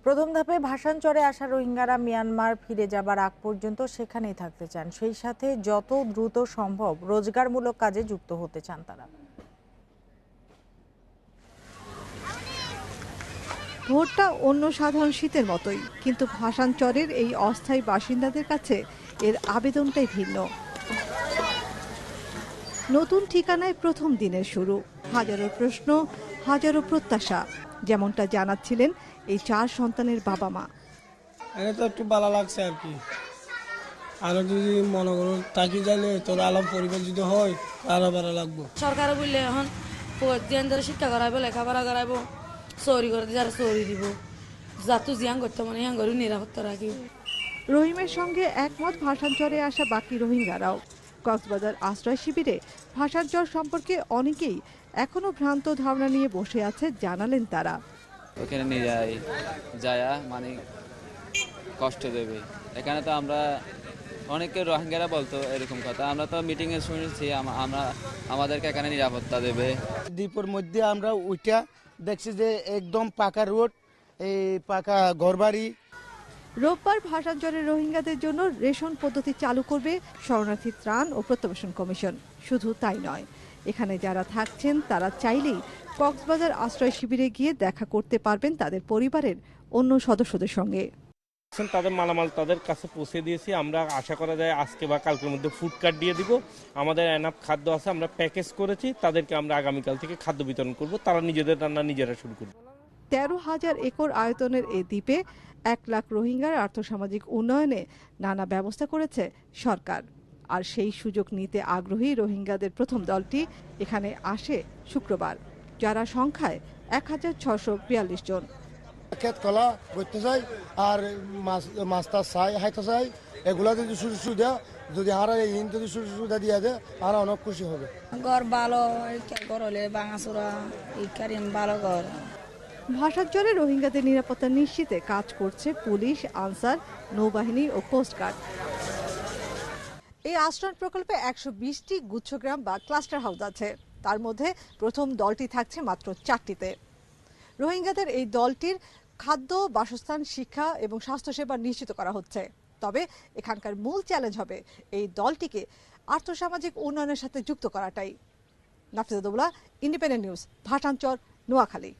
প্রথম ধাপে ভাসানচরে আসা রোহিঙ্গারা মিয়ানমার ফিরে যাবার আগ পর্যন্ত সেখানেই থাকতে চান। সেই সাথে যত দ্রুত সম্ভব রোজগারমূলক কাজে যুক্ত হতে চান তারা। ভোটটা অন্য সাধারণ শীতের মতোই, কিন্তু ভাসানচরের এই অস্থায়ী বাসিন্দাদের কাছে এর আবেদনটাই ভিন্ন। নতুন ঠিকানায় প্রথম দিনের শুরু, হাজারো প্রশ্ন, হাজারো প্রত্যাশা, যেমনটা জানাচ্ছিলেন এই 4 সন্তানের বাবা মা। এটা তো একটু ভালো লাগছে আর কি। আরো যদি মনে করো তাকি যাইলে তোর আলম পরিবার যদি হয় আরো ভালো লাগবো। সরকার বললে এখন ধরে শিক্ষা করাইবো, লেখাপড়া করাইবো, চৌরি করতে যারা চৌরি দিব, যাতু জিয়াং করতে মানে হিয়াং করে নিরাপত্তা রাখি। রহিমের সঙ্গে একমত ভাসানচরে আসা বাকি রোহিঙ্গারাও। কক্সবাজার আশ্রয় শিবিরে ভাসানচর সম্পর্কে অনেকেই এখনো ভ্রান্ত ধারণা নিয়ে বসে আছে, জানালেন তারা। ওখানে নিয়ে যায়া মানে কষ্ট দেবে। এখানে তো আমরা অনেকে রোহিঙ্গারা বলতো এরকম কথা, আমরা তো মিটিংয়ে শুনেছি আমরা আমাদেরকে এখানে নিরাপত্তা দেবে। দ্বীপের মধ্যে আমরা ওইটা দেখছি যে একদম পাকা রোড, এই পাকা ঘরবাড়ি। রোববার ভাসানচরের রোহিঙ্গাদের জন্য রেশন পদ্ধতি চালু করবে শরণার্থী ত্রাণ ও প্রত্যাবাসন কমিশন। শুধু তাই নয়, এখানে যারা থাকছেন তারা চাইলেই কক্সবাজার আশ্রয় শিবিরে গিয়ে দেখা করতে পারবেন তাদের পরিবারের অন্য সদস্যদের সঙ্গে। তাদের মালামাল তাদের কাছে পৌঁছে দিয়েছি। আমরা আশা করা যায় আজকে বা কালকের মধ্যে ফুড কার্ড দিয়ে দিব। আমাদের এনাফ খাদ্য আছে, আমরা প্যাকেজ করেছি, তাদেরকে আমরা আগামীকাল থেকে খাদ্য বিতরণ করব। তারা নিজেদের রান্না নিজেরা শুরু করবে। 13,000 একর আয়তনের এই দ্বীপে 1 লাখ রোহিঙ্গার আর্থসামাজিক উন্নয়নে নানা ব্যবস্থা করেছে সরকার। আর সেই সুযোগ নিতে আগ্রহী রোহিঙ্গাদের প্রথম দলটি এখানে আসে শুক্রবার, যারা সংখ্যায় 1642 জন। ক্ষেত কলা করতে চাই আর মাছটা চাই হাইতে চাই, এগুলা যদি সুযোগ সুবিধা যদি আর ইন যদি সুযোগ সুবিধা দিয়ে দেয় আর অনেক খুশি হবে। ঘর ভালো, ঘর হলে ভাঙাচোরা ভালো ঘর। ভাসানচরে রোহিঙ্গাদের নিরাপত্তা নিশ্চিতে কাজ করছে পুলিশ, আনসার, নৌবাহিনী ও কোস্টগার্ড। এই আশ্রয় প্রকল্পে 120টি গুচ্ছগ্রাম বা ক্লাস্টার হাউস আছে। তার মধ্যে প্রথম দলটি থাকছে মাত্র 4টিতে। রোহিঙ্গাদের এই দলটির খাদ্য, বাসস্থান, শিক্ষা এবং স্বাস্থ্যসেবা নিশ্চিত করা হচ্ছে। তবে এখানকার মূল চ্যালেঞ্জ হবে এই দলটিকে আর্থসামাজিক উন্নয়নের সাথে যুক্ত করাটাই। Nafiza Daula, independent news, Bhasan Char, Noakhali.